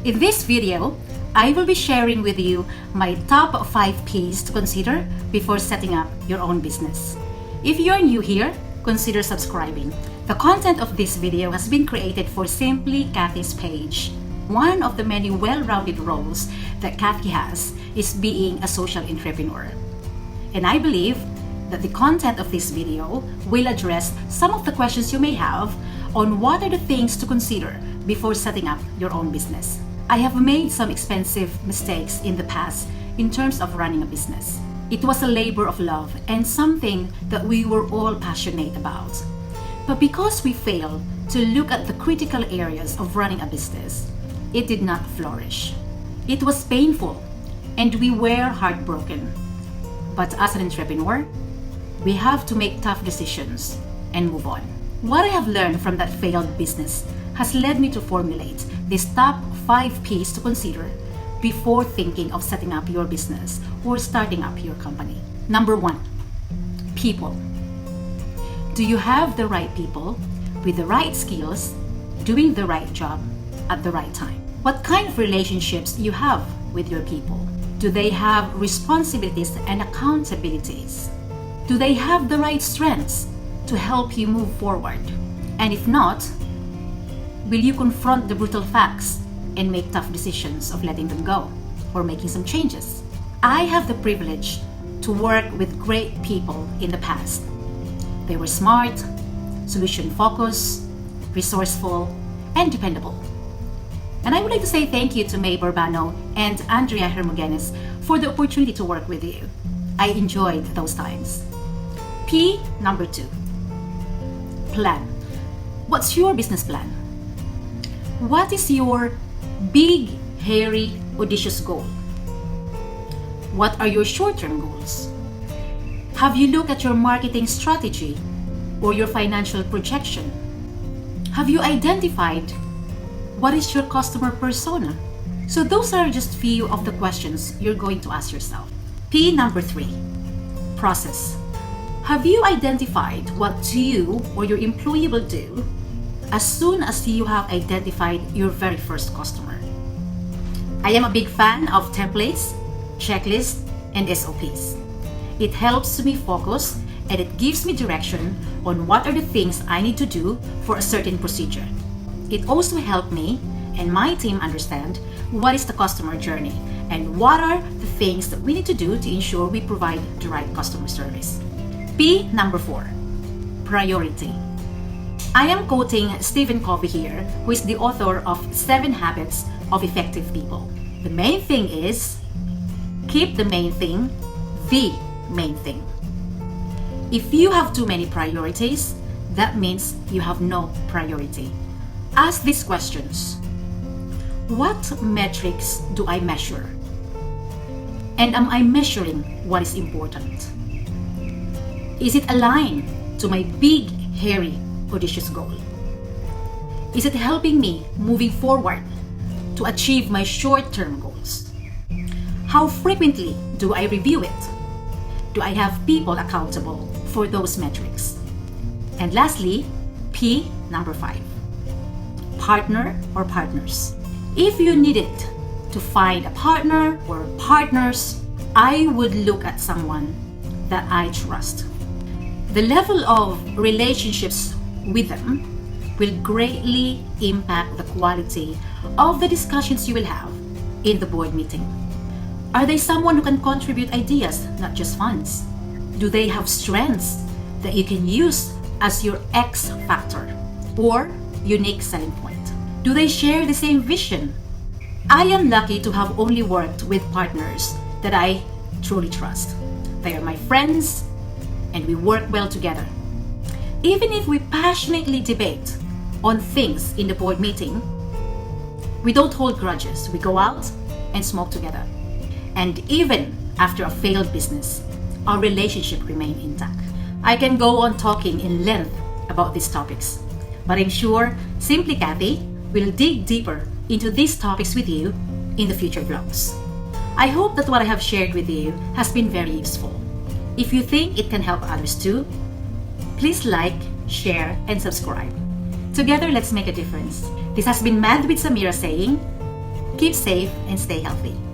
In this video, I will be sharing with you my top 5 Ps to consider before setting up your own business. If you're new here, consider subscribing. The content of this video has been created for SimplyCathy's page. One of the many well-rounded roles that Cathy has is being a social entrepreneur. And I believe that the content of this video will address some of the questions you may have on what are the things to consider before setting up your own business. I have made some expensive mistakes in the past in terms of running a business. It was a labor of love and something that we were all passionate about. But because we failed to look at the critical areas of running a business, it did not flourish. It was painful and we were heartbroken. But as an entrepreneur, we have to make tough decisions and move on. What I have learned from that failed business has led me to formulate these top 5 Ps to consider before thinking of setting up your business or starting up your company. Number 1, people. Do you have the right people with the right skills doing the right job at the right time? What kind of relationships you have with your people? Do they have responsibilities and accountabilities? Do they have the right strengths to help you move forward? And if not, will you confront the brutal facts and make tough decisions of letting them go or making some changes? I have the privilege to work with great people in the past. They were smart, solution-focused, resourceful, and dependable. And I would like to say thank you to May Borbano and Andrea Hermogenes for the opportunity to work with you. I enjoyed those times. P number 2, plan. What's your business plan? What is your big, hairy, audacious goal? What are your short-term goals? Have you looked at your marketing strategy or your financial projection? Have you identified what is your customer persona? So those are just few of the questions you're going to ask yourself. P number 3, process. Have you identified what you or your employee will do as soon as you have identified your very first customer? I am a big fan of templates, checklists, and SOPs. It helps me focus and it gives me direction on what are the things I need to do for a certain procedure. It also helped me and my team understand what is the customer journey and what are the things that we need to do to ensure we provide the right customer service. P number 4, priority. I am quoting Stephen Covey here, who is the author of 7 Habits of Effective People. The main thing is, keep the main thing the main thing. If you have too many priorities, that means you have no priority. Ask these questions. What metrics do I measure? And am I measuring what is important? Is it aligned to my big, hairy, audacious goal? Is it helping me moving forward to achieve my short-term goals? How frequently do I review it? Do I have people accountable for those metrics? And lastly, P number 5, partner or partners. If you needed to find a partner or partners, I would look at someone that I trust. The level of relationships with them will greatly impact the quality of the discussions you will have in the board meeting. Are they someone who can contribute ideas, not just funds? Do they have strengths that you can use as your X factor or unique selling point? Do they share the same vision? I am lucky to have only worked with partners that I truly trust. They are my friends and we work well together. Even if we passionately debate on things in the board meeting, we don't hold grudges. We go out and smoke together. And even after a failed business, our relationship remains intact. I can go on talking in length about these topics, but I'm sure SimplyCathy will dig deeper into these topics with you in the future vlogs. I hope that what I have shared with you has been very useful. If you think it can help others too, please like, share, and subscribe. Together, let's make a difference. This has been Mad with Samira saying, Keep safe and stay healthy.